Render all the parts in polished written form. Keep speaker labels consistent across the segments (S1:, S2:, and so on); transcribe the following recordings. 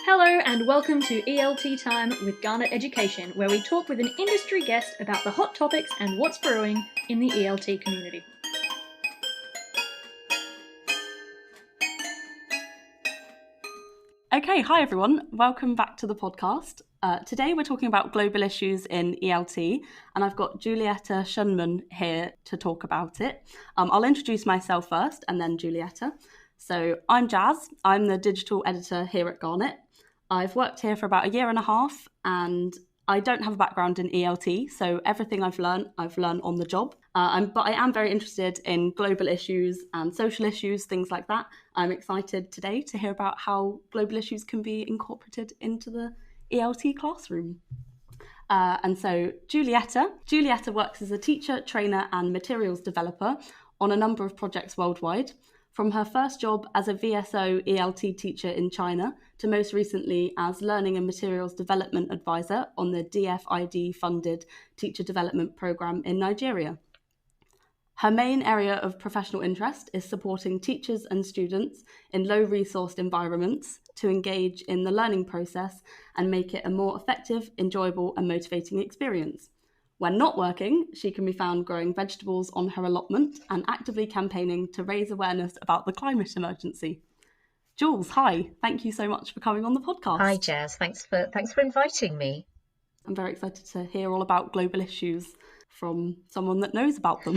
S1: Hello and welcome to ELTtime with Garnet Education, where we talk with an industry guest about the hot topics and what's brewing in the ELT community.
S2: Okay, hi everyone. Welcome back to the podcast. Today we're talking about global issues in ELT, and I've got Julietta Schoenmann here to talk about it. I'll introduce myself first and then Julietta. So I'm Jazz. I'm the digital editor here at Garnet. I've worked here for about a year and a half, and I don't have a background in ELT, so everything I've learned on the job. But I am very interested in global issues and social issues, things like that. I'm excited today to hear about how global issues can be incorporated into the ELT classroom. And so Julietta works as a teacher, trainer, and materials developer on a number of projects worldwide. From her first job as a VSO ELT teacher in China to most recently as Learning and Materials Development Advisor on the DFID-funded Teacher Development Programme in Nigeria. Her main area of professional interest is supporting teachers and students in low-resourced environments to engage in the learning process and make it a more effective, enjoyable and motivating experience. When not working, she can be found growing vegetables on her allotment and actively campaigning to raise awareness about the climate emergency. Jules, hi. Thank you so much for coming on the podcast.
S3: Hi, Jazz. Thanks for inviting me.
S2: I'm very excited to hear all about global issues from someone that knows about them.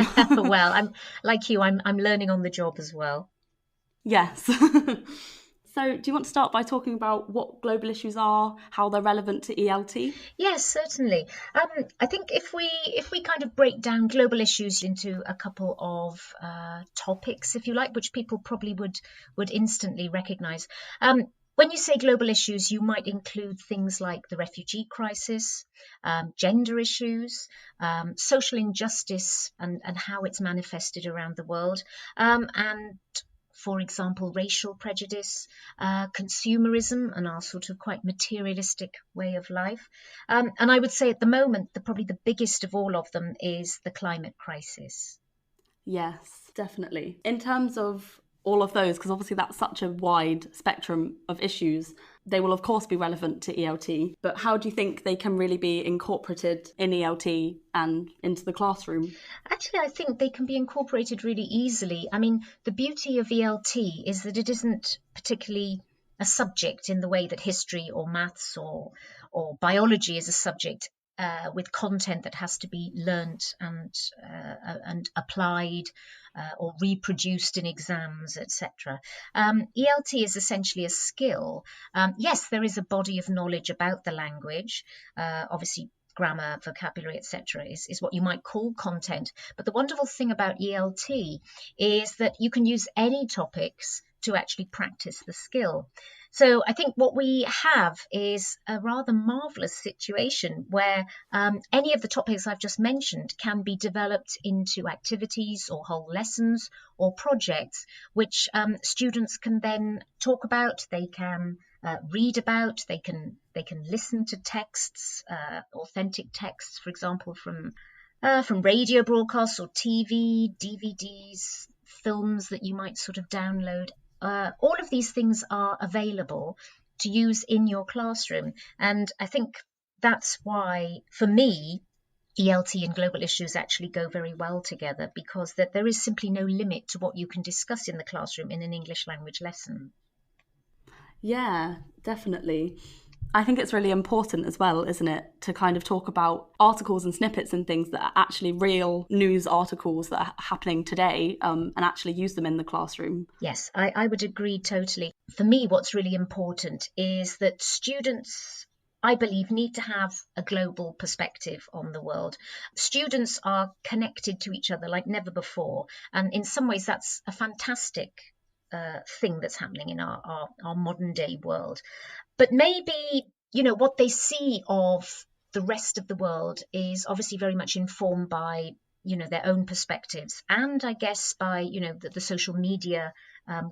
S3: Well, I'm like you. I'm learning on the job as well.
S2: Yes. So do you want to start by talking about what global issues are, how they're relevant to ELT?
S3: Yes, certainly. I think if we kind of break down global issues into a couple of topics, if you like, which people probably would instantly recognise. When you say global issues, you might include things like the refugee crisis, gender issues, social injustice and how it's manifested around the world, and for example, racial prejudice, consumerism, and our sort of quite materialistic way of life. And I would say at the moment, probably the biggest of all of them is the climate crisis.
S2: Yes, definitely. In terms of all of those, because obviously that's such a wide spectrum of issues, they will of course be relevant to ELT, but how do you think they can really be incorporated in ELT and into the classroom?
S3: Actually, I think they can be incorporated really easily. I mean, the beauty of ELT is that it isn't particularly a subject in the way that history or maths or biology is a subject with content that has to be learnt and applied or reproduced in exams, etc. ELT is essentially a skill. Yes, there is a body of knowledge about the language, obviously grammar, vocabulary, etc. is what you might call content. But the wonderful thing about ELT is that you can use any topics to actually practice the skill. So I think what we have is a rather marvellous situation where any of the topics I've just mentioned can be developed into activities or whole lessons or projects, which students can then talk about, they can read about, they can listen to texts, authentic texts, for example, from radio broadcasts or TV, DVDs, films that you might sort of download. All of these things are available to use in your classroom. And I think that's why, for me, ELT and global issues actually go very well together, because that there is simply no limit to what you can discuss in the classroom in an English language lesson.
S2: Yeah, definitely. I think it's really important as well, isn't it, to kind of talk about articles and snippets and things that are actually real news articles that are happening today, and actually use them in the classroom.
S3: Yes, I would agree totally. For me, what's really important is that students, I believe, need to have a global perspective on the world. Students are connected to each other like never before. And in some ways, that's a fantastic thing that's happening in our modern day world. But maybe, what they see of the rest of the world is obviously very much informed by, their own perspectives. And I guess by, the social media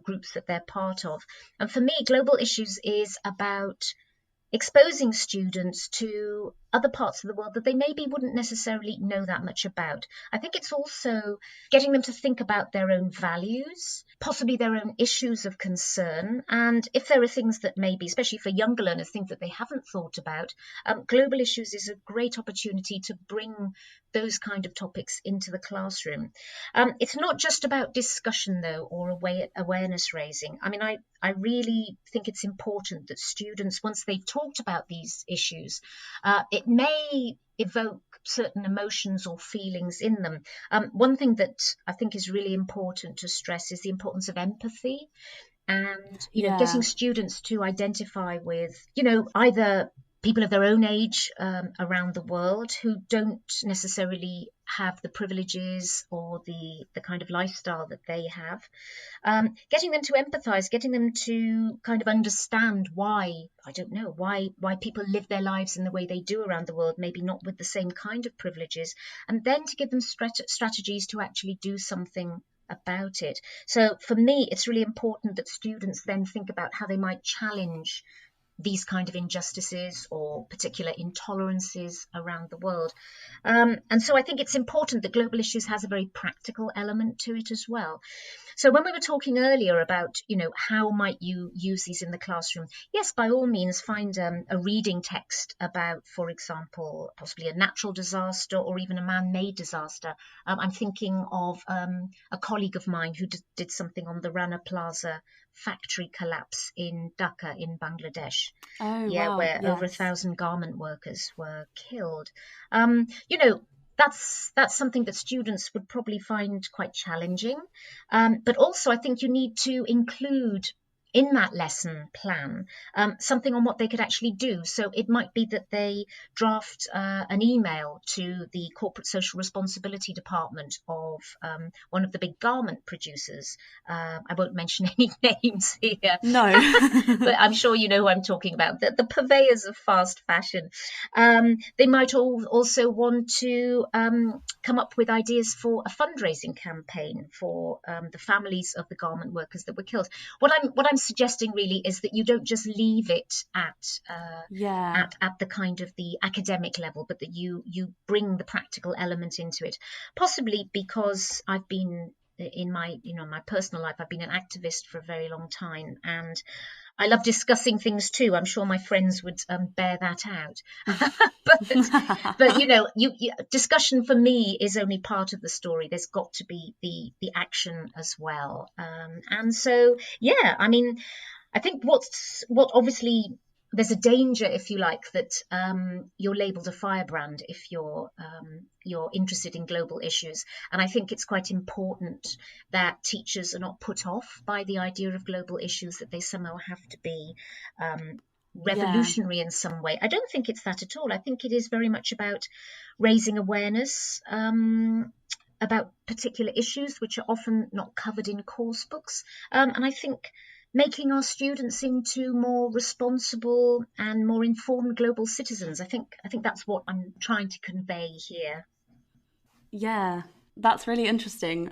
S3: groups that they're part of. And for me, global issues is about exposing students to other parts of the world that they maybe wouldn't necessarily know that much about. I think it's also getting them to think about their own values, possibly their own issues of concern, and if there are things that maybe, especially for younger learners, things that they haven't thought about, global issues is a great opportunity to bring those kind of topics into the classroom. It's not just about discussion, though, or awareness raising. I mean, I really think it's important that students, once they've talked about these issues, it may evoke certain emotions or feelings in them. One thing that I think is really important to stress is the importance of empathy, and getting students to identify with either people of their own age around the world who don't necessarily have the privileges or the kind of lifestyle that they have, getting them to empathize, getting them to kind of understand why people live their lives in the way they do around the world, maybe not with the same kind of privileges, and then to give them strategies to actually do something about it. So for me, it's really important that students then think about how they might challenge these kind of injustices or particular intolerances around the world. And so I think it's important that global issues has a very practical element to it as well. So when we were talking earlier about, how might you use these in the classroom? Yes, by all means, find a reading text about, for example, possibly a natural disaster or even a man-made disaster. I'm thinking of a colleague of mine who did something on the Rana Plaza factory collapse in Dhaka in Bangladesh.
S2: Wow,
S3: where
S2: yes.
S3: over 1,000 garment workers were killed. That's something that students would probably find quite challenging. But also I think you need to include in that lesson plan something on what they could actually do. So it might be that they draft an email to the corporate social responsibility department of one of the big garment producers. I won't mention any names here.
S2: No.
S3: But I'm sure you know who I'm talking about, the purveyors of fast fashion. They might also want to come up with ideas for a fundraising campaign for the families of the garment workers that were killed. What I'm suggesting really is that you don't just leave it at the kind of the academic level, but that you bring the practical element into it. Possibly because I've been in my personal life, I've been an activist for a very long time, and I love discussing things too. I'm sure my friends would bear that out. but discussion for me is only part of the story. There's got to be the action as well. And so, I mean, I think what obviously there's a danger, if you like, that you're labelled a firebrand if you're interested in global issues. And I think it's quite important that teachers are not put off by the idea of global issues, that they somehow have to be revolutionary in some way. I don't think it's that at all. I think it is very much about raising awareness about particular issues which are often not covered in course books. And I think making our students into more responsible and more informed global citizens. I think that's what I'm trying to convey here.
S2: Yeah, that's really interesting,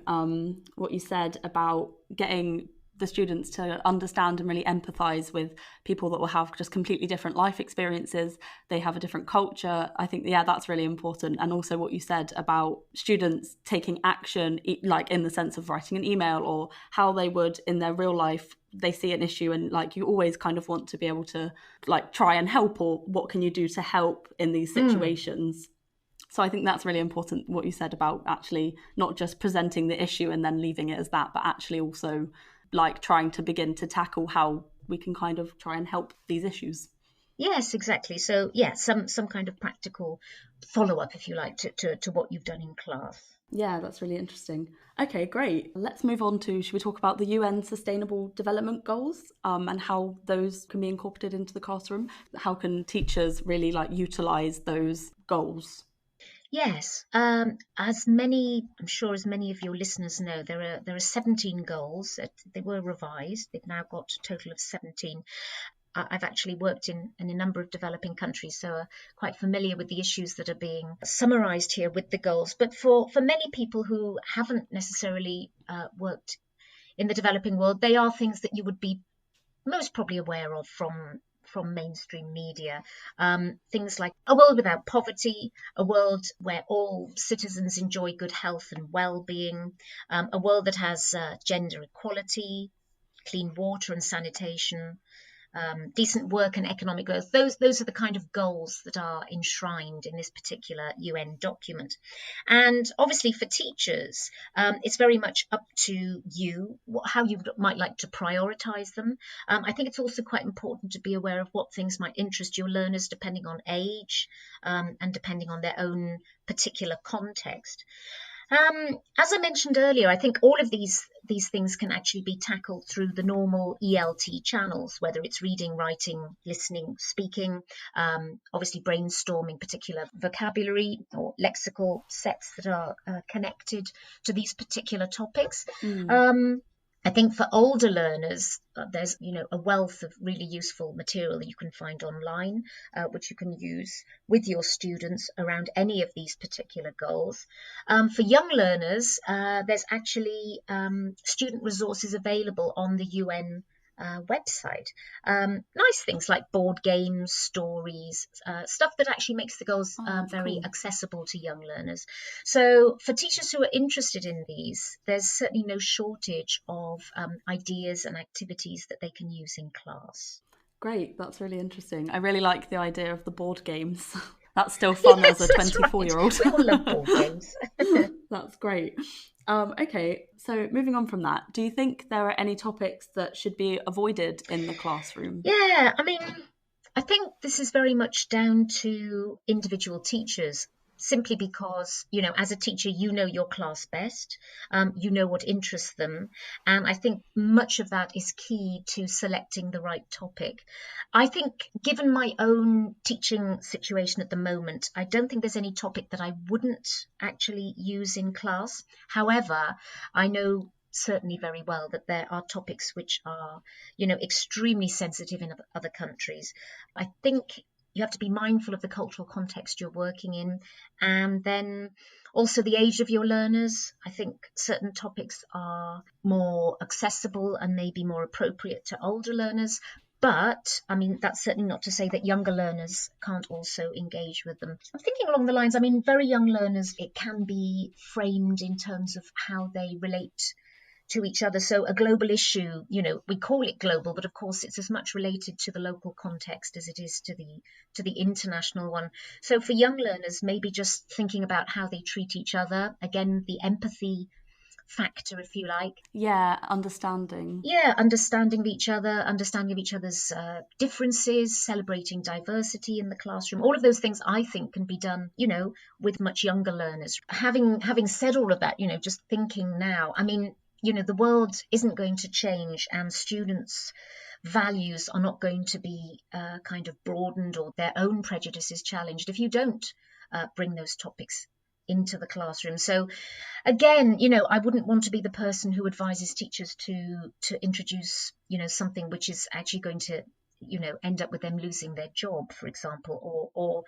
S2: what you said about getting the students to understand and really empathise with people that will have just completely different life experiences. They have a different culture. I think, that's really important. And also what you said about students taking action, like in the sense of writing an email, or how they would in their real life, they see an issue and like you always kind of want to be able to like try and help, or what can you do to help in these situations. So I think that's really important, what you said about actually not just presenting the issue and then leaving it as that, but actually also like trying to begin to tackle how we can kind of try and help these issues.
S3: Yes, exactly. So some kind of practical follow-up, if you like, to what you've done in class.
S2: Yeah, that's really interesting. Okay, great. Let's move on to, should we talk about the UN Sustainable Development Goals and how those can be incorporated into the classroom? How can teachers really like utilise those goals?
S3: Yes, as many of your listeners know, there are 17 goals. They were revised. They've now got a total of 17. I've actually worked in a number of developing countries, so I'm quite familiar with the issues that are being summarised here with the goals. But for many people who haven't necessarily worked in the developing world, they are things that you would be most probably aware of from from mainstream media. Things like a world without poverty, a world where all citizens enjoy good health and well-being, a world that has gender equality, clean water and sanitation, decent work and economic growth. Those are the kind of goals that are enshrined in this particular UN document. And obviously for teachers, it's very much up to you how you might like to prioritize them. I think it's also quite important to be aware of what things might interest your learners depending on age and depending on their own particular context. As I mentioned earlier, I think all of these things can actually be tackled through the normal ELT channels, whether it's reading, writing, listening, speaking, obviously brainstorming particular vocabulary or lexical sets that are connected to these particular topics. I think for older learners, there's a wealth of really useful material that you can find online, which you can use with your students around any of these particular goals. For young learners, there's actually student resources available on the UN website. Nice things like board games, stories, stuff that actually makes the goals very accessible to young learners. So for teachers who are interested in these, there's certainly no shortage of ideas and activities that they can use in class.
S2: Great, that's really interesting. I really like the idea of the board games. That's still fun as a 24-year-old.
S3: Right. We all love board games.
S2: That's great. Okay, so moving on from that, do you think there are any topics that should be avoided in the classroom?
S3: Yeah, I mean, I think this is very much down to individual teachers, simply because, as a teacher, you know your class best, you know what interests them. And I think much of that is key to selecting the right topic. I think given my own teaching situation at the moment, I don't think there's any topic that I wouldn't actually use in class. However, I know certainly very well that there are topics which are, extremely sensitive in other countries. I think you have to be mindful of the cultural context you're working in, and then also the age of your learners. I think certain topics are more accessible and maybe more appropriate to older learners. But, I mean, that's certainly not to say that younger learners can't also engage with them. I'm thinking along the lines, very young learners, it can be framed in terms of how they relate to each other. So a global issue, we call it global, but of course it's as much related to the local context as it is to the international one. So for young learners, maybe just thinking about how they treat each other, again, the empathy factor, if you like.
S2: Yeah, understanding
S3: of each other, understanding of each other's differences, celebrating diversity in the classroom. All of those things I think can be done, with much younger learners. Having said all of that, just thinking now, the world isn't going to change, and students' values are not going to be kind of broadened or their own prejudices challenged if you don't bring those topics into the classroom. So again, I wouldn't want to be the person who advises teachers to introduce, something which is actually going to end up with them losing their job, for example, or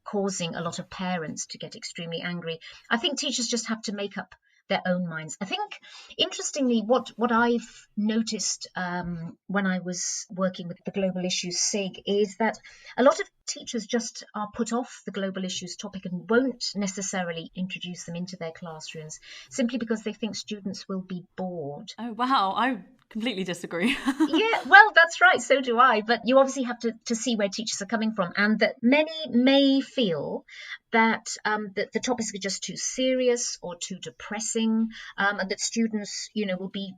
S3: causing a lot of parents to get extremely angry. I think teachers just have to make up their own minds. I think, interestingly, what I've noticed when I was working with the Global Issues SIG is that a lot of teachers just are put off the global issues topic and won't necessarily introduce them into their classrooms simply because they think students will be bored.
S2: Oh, wow. I completely disagree.
S3: Yeah, well, that's right. So do I. But you obviously have to see where teachers are coming from, and that many may feel that the topics are just too serious or too depressing, and that students, will be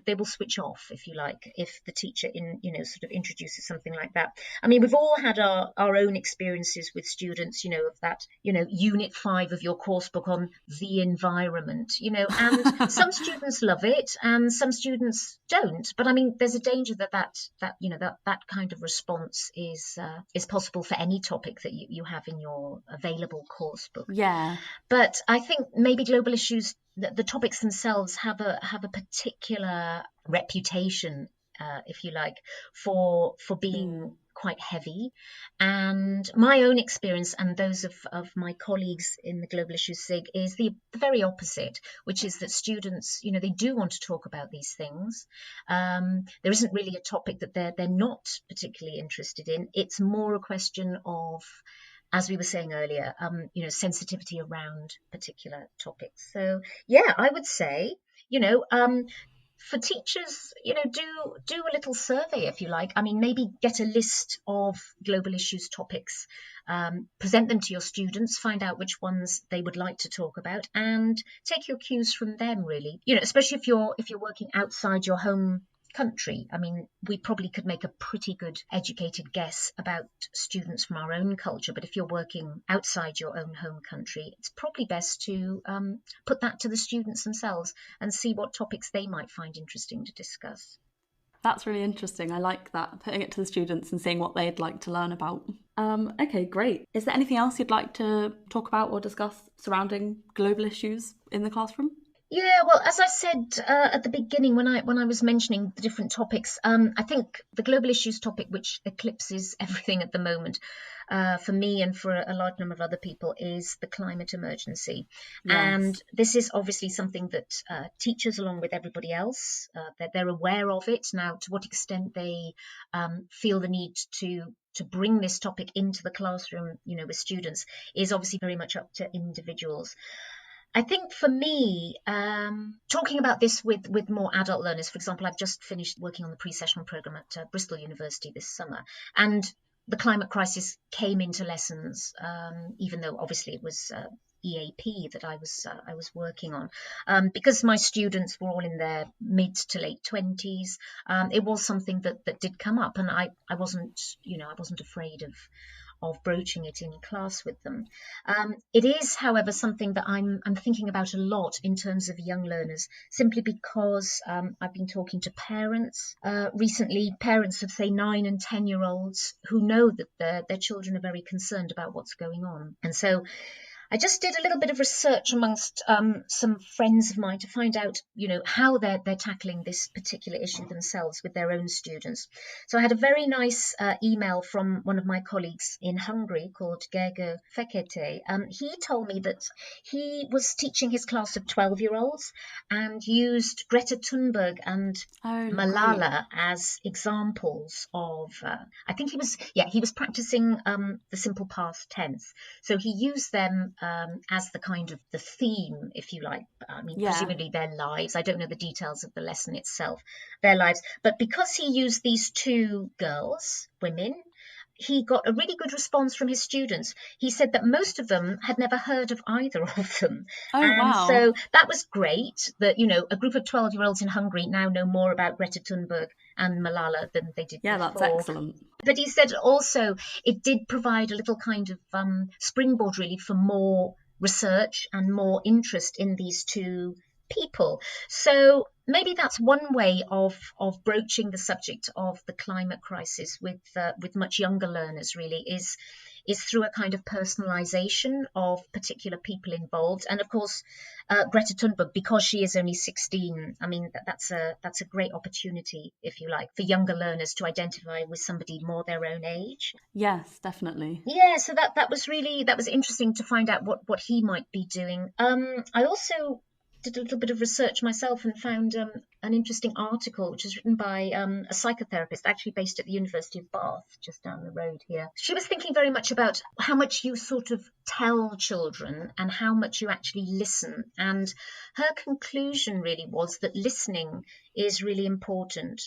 S3: they will switch off, if you like, if the teacher sort of introduces something like that. We've all had our own experiences with students, of that, unit 5 of your course book on the environment, and some students love it and some students don't. But there's a danger that kind of response is possible for any topic that you have in your available course book.
S2: Yeah.
S3: But I think maybe global issues, the topics themselves have a particular reputation, if you like, for being quite heavy. And my own experience and those of my colleagues in the Global Issues SIG is the very opposite, which is that students, they do want to talk about these things. There isn't really a topic that they're not particularly interested in. It's more a question of, as we were saying earlier, sensitivity around particular topics. So, yeah, I would say, for teachers, do a little survey if you like. I mean, maybe get a list of global issues topics, present them to your students, find out which ones they would like to talk about, and take your cues from them. Really, especially if you're working outside your home country. I mean, we probably could make a pretty good educated guess about students from our own culture, but if you're working outside your own home country, it's probably best to put that to the students themselves and see what topics they might find interesting to discuss.
S2: That's really interesting. I like that, putting it to the students and seeing what they'd like to learn about. Okay, great. Is there anything else you'd like to talk about or discuss surrounding global issues in the classroom?
S3: Yeah, well, as I said at the beginning, when I was mentioning the different topics, I think the global issues topic, which eclipses everything at the moment, for me and for a large number of other people, is the climate emergency. Yes. And this is obviously something that teachers, along with everybody else, that they're aware of it. Now, to what extent they feel the need to bring this topic into the classroom, with students, is obviously very much up to individuals. I think for me, talking about this with more adult learners, for example, I've just finished working on the pre-sessional programme at Bristol University this summer, and the climate crisis came into lessons, even though obviously it was EAP that I was working on, because my students were all in their mid to late 20s. It was something that did come up, and I wasn't afraid of broaching it in class with them. It is, however, something that I'm thinking about a lot in terms of young learners, simply because I've been talking to parents recently, parents of, say, 9 and 10-year-olds who know that their children are very concerned about what's going on. And so I just did a little bit of research amongst some friends of mine to find out, how they're tackling this particular issue themselves with their own students. So I had a very nice email from one of my colleagues in Hungary called Gergő Fekete. He told me that he was teaching his class of 12-year-olds and used Greta Thunberg and Malala as examples of, I think he was practicing the simple past tense. So he used them as the kind of the theme, if you like. I mean, presumably their lives. I don't know the details of the lesson itself, their lives. But because he used these two girls, women, he got a really good response from his students. He said that most of them had never heard of either of them.
S2: Wow.
S3: So that was great that, a group of 12-year-olds in Hungary now know more about Greta Thunberg and Malala than they did before.
S2: That's excellent.
S3: But he said also it did provide a little kind of springboard really for more research and more interest in these two people. So maybe that's one way of broaching the subject of the climate crisis with much younger learners, really, is through a kind of personalization of particular people involved. And of course, Greta Thunberg, because she is only 16, I mean, that's a great opportunity, if you like, for younger learners to identify with somebody more their own age.
S2: Yes, definitely.
S3: Yeah, so that was interesting to find out what he might be doing. I also did a little bit of research myself and found an interesting article which was written by a psychotherapist actually based at the University of Bath, just down the road here. She was thinking very much about how much you sort of tell children and how much you actually listen. And her conclusion really was that listening is really important.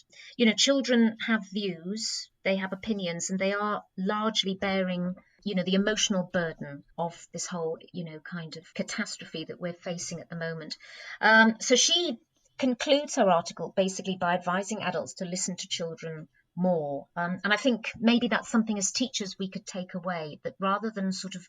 S3: Children have views, they have opinions, and they are largely bearing the emotional burden of this whole, kind of catastrophe that we're facing at the moment. So she concludes her article basically by advising adults to listen to children more. And I think maybe that's something as teachers we could take away, that rather than sort of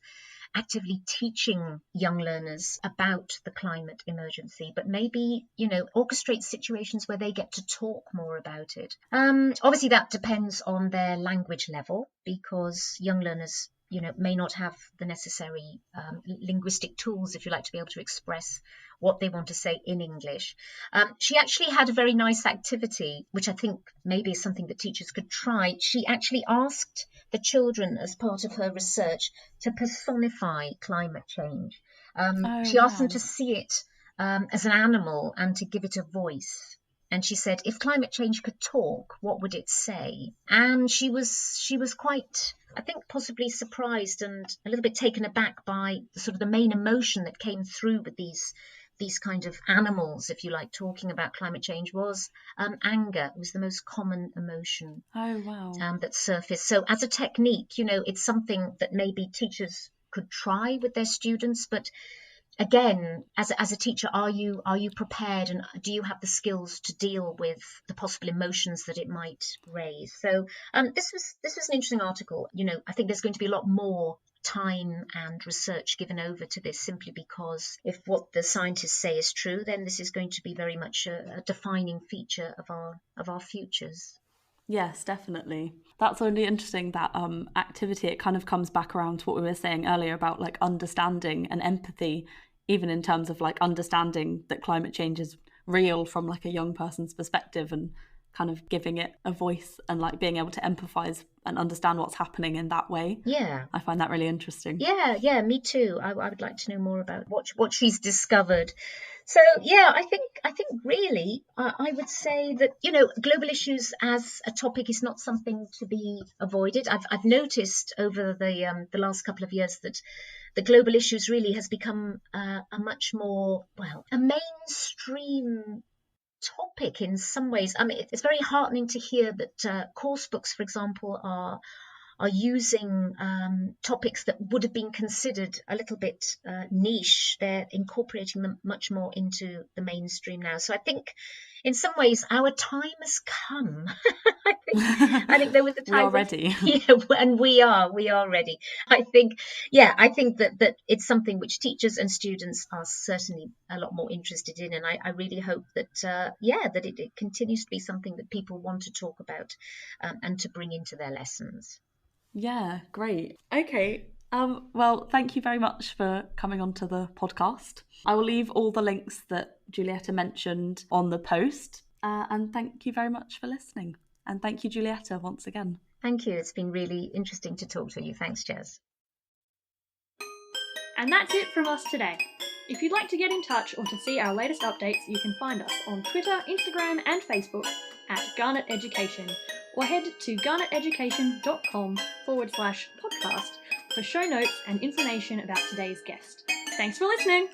S3: actively teaching young learners about the climate emergency, but maybe, orchestrate situations where they get to talk more about it. Obviously, that depends on their language level, because young learners may not have the necessary linguistic tools, if you like, to be able to express what they want to say in English. She actually had a very nice activity, which I think maybe is something that teachers could try. She actually asked the children, as part of her research, to personify climate change.
S2: Oh,
S3: She asked them
S2: wow.
S3: to see it as an animal and to give it a voice. And she said, if climate change could talk, what would it say? And she was quite, I think, possibly surprised and a little bit taken aback by the main emotion that came through with these kind of animals, if you like, talking about climate change was anger. It was the most common emotion.
S2: Oh, wow.
S3: That surfaced. So as a technique, it's something that maybe teachers could try with their students, but again, as a teacher, are you prepared, and do you have the skills to deal with the possible emotions that it might raise? So this was an interesting article. I think there's going to be a lot more time and research given over to this, simply because if what the scientists say is true, then this is going to be very much a defining feature of our futures.
S2: Yes, definitely. That's really interesting, that activity. It kind of comes back around to what we were saying earlier about like understanding and empathy, even in terms of like understanding that climate change is real from like a young person's perspective, and kind of giving it a voice and like being able to empathize and understand what's happening in that way.
S3: Yeah.
S2: I find that really interesting.
S3: Yeah, me too. I would like to know more about what she's discovered. So yeah, I think really I would say that global issues as a topic is not something to be avoided. I've noticed over the last couple of years that the global issues really has become a much more, a mainstream topic in some ways. I mean, it's very heartening to hear that course books, for example, are using topics that would have been considered a little bit niche. They're incorporating them much more into the mainstream now. So I think in some ways our time has come. I think there was a time
S2: we are ready.
S3: And we are ready. I think that it's something which teachers and students are certainly a lot more interested in, and I really hope that that it continues to be something that people want to talk about and to bring into their lessons.
S2: Yeah, great. Okay. Well, thank you very much for coming onto the podcast. I will leave all the links that Julietta mentioned on the post. And thank you very much for listening. And thank you, Julietta, once again.
S3: Thank you. It's been really interesting to talk to you. Thanks, Jez.
S1: And that's it from us today. If you'd like to get in touch or to see our latest updates, you can find us on Twitter, Instagram and Facebook at Garnet Education, or head to garneteducation.com/podcast for show notes and information about today's guest. Thanks for listening!